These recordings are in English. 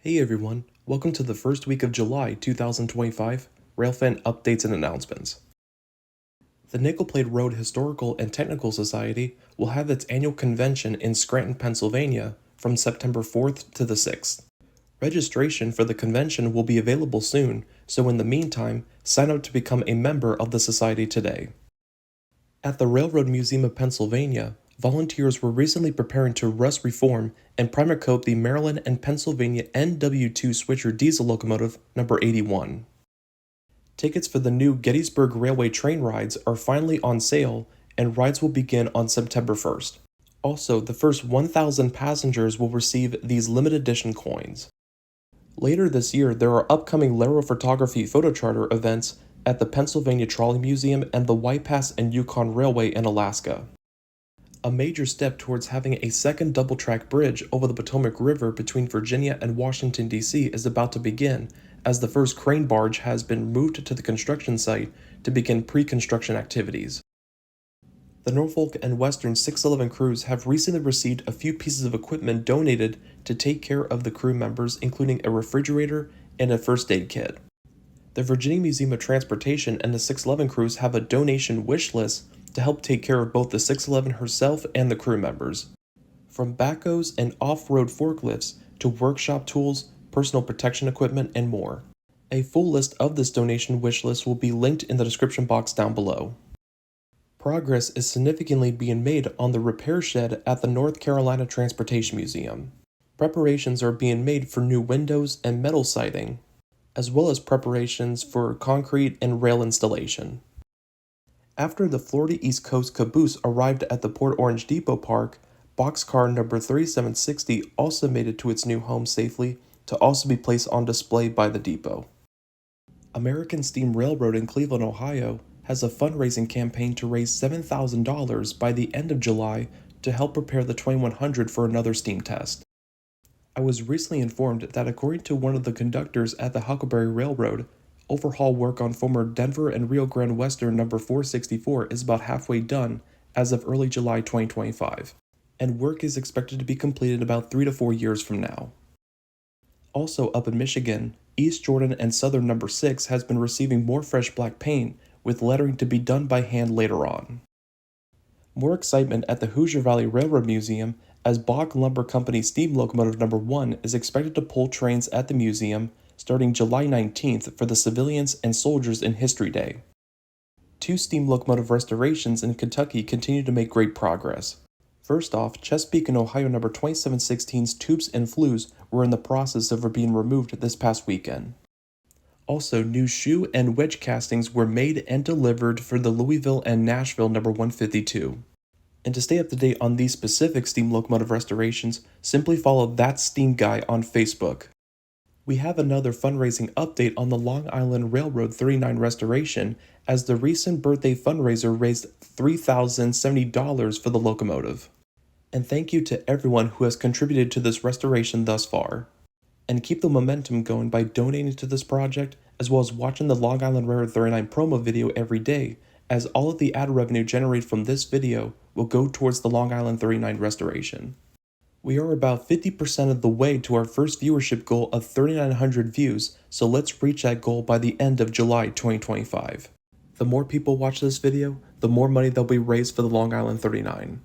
Hey everyone, welcome to the first week of July 2025 Railfan Updates and Announcements. The Nickel Plate Road Historical and Technical Society will have its annual convention in Scranton, Pennsylvania from September 4th to the 6th. Registration for the convention will be available soon, so in the meantime, sign up to become a member of the society today. At the Railroad Museum of Pennsylvania, volunteers were recently preparing to rust reform and primer coat the Maryland and Pennsylvania NW2 switcher diesel locomotive number 81. Tickets for the new Gettysburg Railway train rides are finally on sale, and rides will begin on September 1st. Also, the first 1,000 passengers will receive these limited edition coins. Later this year, there are upcoming Laro Photography Photo Charter events at the Pennsylvania Trolley Museum and the White Pass and Yukon Railway in Alaska. A major step towards having a second double-track bridge over the Potomac River between Virginia and Washington, D.C. is about to begin, as the first crane barge has been moved to the construction site to begin pre-construction activities. The Norfolk and Western 611 crews have recently received a few pieces of equipment donated to take care of the crew members, including a refrigerator and a first aid kit. The Virginia Museum of Transportation and the 611 crews have a donation wish list to help take care of both the 611 herself and the crew members. From backhoes and off-road forklifts to workshop tools, personal protection equipment, and more. A full list of this donation wish list will be linked in the description box down below. Progress is significantly being made on the repair shed at the North Carolina Transportation Museum. Preparations are being made for new windows and metal siding, as well as preparations for concrete and rail installation. After the Florida East Coast caboose arrived at the Port Orange Depot Park, boxcar number 3760 also made it to its new home safely to also be placed on display by the depot. American Steam Railroad in Cleveland, Ohio has a fundraising campaign to raise $7,000 by the end of July to help prepare the 2100 for another steam test. I was recently informed that according to one of the conductors at the Huckleberry Railroad, overhaul work on former Denver and Rio Grande Western number 464 is about halfway done as of early July 2025, and work is expected to be completed about 3 to 4 years from now. Also up in Michigan, East Jordan and Southern number 6 has been receiving more fresh black paint, with lettering to be done by hand later on. More excitement at the Hoosier Valley Railroad Museum, as Bach Lumber Company steam locomotive number 1 is expected to pull trains at the museum starting July 19th for the Civilians and Soldiers in History Day. 2 steam locomotive restorations in Kentucky continue to make great progress. First off, Chesapeake and Ohio number 2716's tubes and flues were in the process of being removed this past weekend. Also, new shoe and wedge castings were made and delivered for the Louisville and Nashville number 152. And to stay up to date on these specific steam locomotive restorations, simply follow That Steam Guy on Facebook. We have another fundraising update on the Long Island Railroad 39 restoration, as the recent birthday fundraiser raised $3,070 for the locomotive. And thank you to everyone who has contributed to this restoration thus far. And keep the momentum going by donating to this project, as well as watching the Long Island Railroad 39 promo video every day, as all of the ad revenue generated from this video will go towards the Long Island 39 restoration. We are about 50% of the way to our first viewership goal of 3,900 views, so let's reach that goal by the end of July 2025. The more people watch this video, the more money that will be raised for the Long Island 39.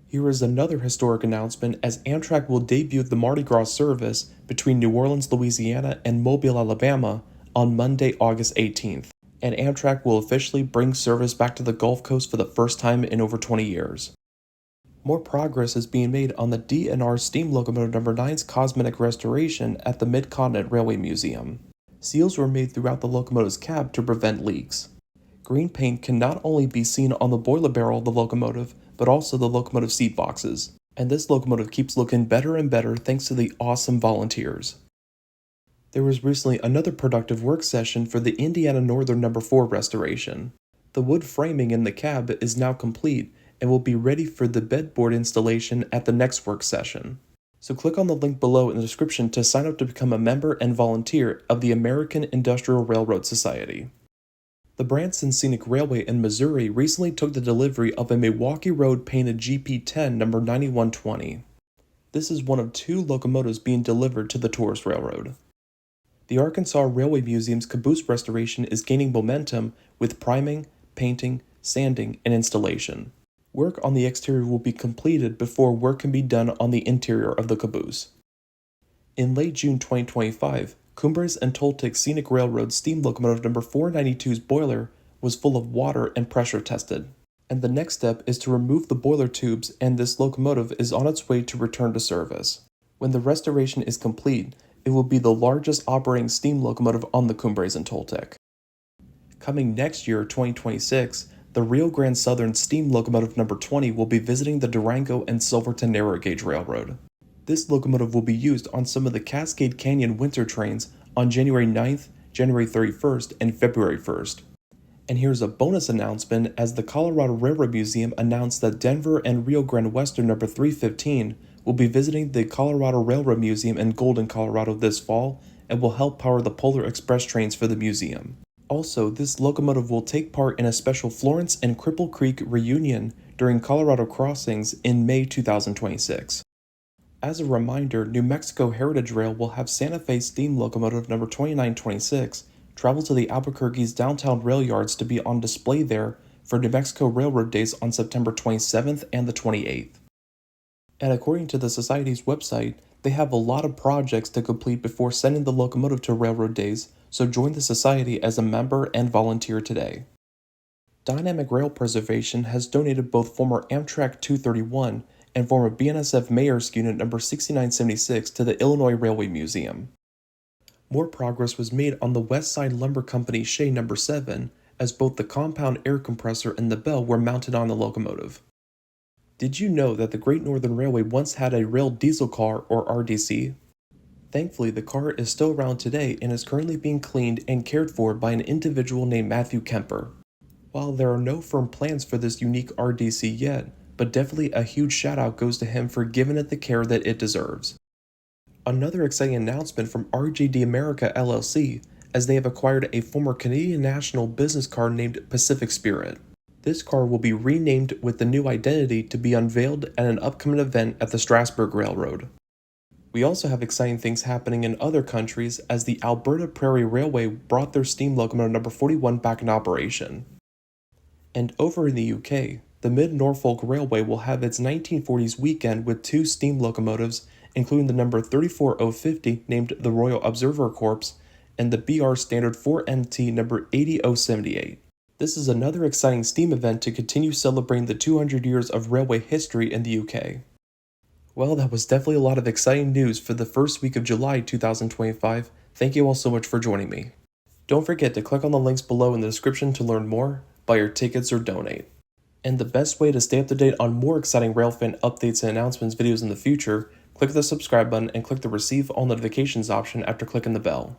Here is another historic announcement, as Amtrak will debut the Mardi Gras service between New Orleans, Louisiana and Mobile, Alabama on Monday, August 18th, and Amtrak will officially bring service back to the Gulf Coast for the first time in over 20 years. More progress is being made on the D&R Steam Locomotive number 9's cosmetic restoration at the Mid-Continent Railway Museum. Seals were made throughout the locomotive's cab to prevent leaks. Green paint can not only be seen on the boiler barrel of the locomotive, but also the locomotive seat boxes. And this locomotive keeps looking better and better thanks to the awesome volunteers. There was recently another productive work session for the Indiana Northern number 4 restoration. The wood framing in the cab is now complete and will be ready for the bedboard installation at the next work session. So click on the link below in the description to sign up to become a member and volunteer of the American Industrial Railroad Society. The Branson Scenic Railway in Missouri recently took the delivery of a Milwaukee Road painted GP10 number 9120. This is one of 2 locomotives being delivered to the tourist railroad. The Arkansas Railway Museum's caboose restoration is gaining momentum with priming, painting, sanding, and installation. Work on the exterior will be completed before work can be done on the interior of the caboose. In late June 2025, Cumbres and Toltec's Scenic Railroad steam locomotive number 492's boiler was full of water and pressure tested. And the next step is to remove the boiler tubes, and this locomotive is on its way to return to service. When the restoration is complete, it will be the largest operating steam locomotive on the Cumbres and Toltec. Coming next year, 2026, the Rio Grande Southern steam locomotive number 20 will be visiting the Durango and Silverton narrow gauge railroad. This locomotive will be used on some of the Cascade Canyon winter trains on January 9th, January 31st, and February 1st. And here's a bonus announcement as the Colorado Railroad Museum announced that Denver and Rio Grande Western number 315 will be visiting the Colorado Railroad Museum in Golden, Colorado this fall and will help power the Polar Express trains for the museum. Also, this locomotive will take part in a special Florence and Cripple Creek reunion during Colorado Crossings in May 2026. As a reminder, New Mexico Heritage Rail will have Santa Fe steam locomotive number 2926 travel to the Albuquerque's downtown rail yards to be on display there for New Mexico Railroad Days on September 27th and the 28th. And according to the Society's website, they have a lot of projects to complete before sending the locomotive to Railroad Days, so join the Society as a member and volunteer today. Dynamic Rail Preservation has donated both former Amtrak 231 and former BNSF Mayor's Unit number 6976 to the Illinois Railway Museum. More progress was made on the West Side Lumber Company Shea number 7, as both the compound air compressor and the bell were mounted on the locomotive. Did you know that the Great Northern Railway once had a rail diesel car, or RDC? Thankfully, the car is still around today and is currently being cleaned and cared for by an individual named Matthew Kemper. While there are no firm plans for this unique RDC yet, but definitely a huge shout out goes to him for giving it the care that it deserves. Another exciting announcement from RJD America LLC, as they have acquired a former Canadian National business car named Pacific Spirit. This car will be renamed with the new identity to be unveiled at an upcoming event at the Strasburg Railroad. We also have exciting things happening in other countries as the Alberta Prairie Railway brought their steam locomotive number 41 back in operation. And over in the UK, the Mid-Norfolk Railway will have its 1940s weekend with 2 steam locomotives, including the number 34050 named the Royal Observer Corps and the BR Standard 4MT number 80078. This is another exciting steam event to continue celebrating the 200 years of railway history in the UK. Well, that was definitely a lot of exciting news for the first week of July 2025. Thank you all so much for joining me. Don't forget to click on the links below in the description to learn more, buy your tickets, or donate. And the best way to stay up to date on more exciting Railfan updates and announcements videos in the future, click the subscribe button and click the receive all notifications option after clicking the bell.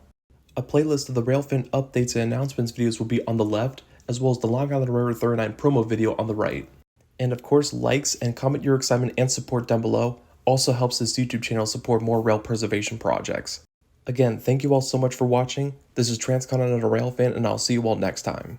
A playlist of the Railfan updates and announcements videos will be on the left, as well as the Long Island Railroad 39 promo video on the right. And of course, likes and comment your excitement and support down below also helps this YouTube channel support more rail preservation projects. Again, thank you all so much for watching. This is Transcontinental Railfan, and I'll see you all next time.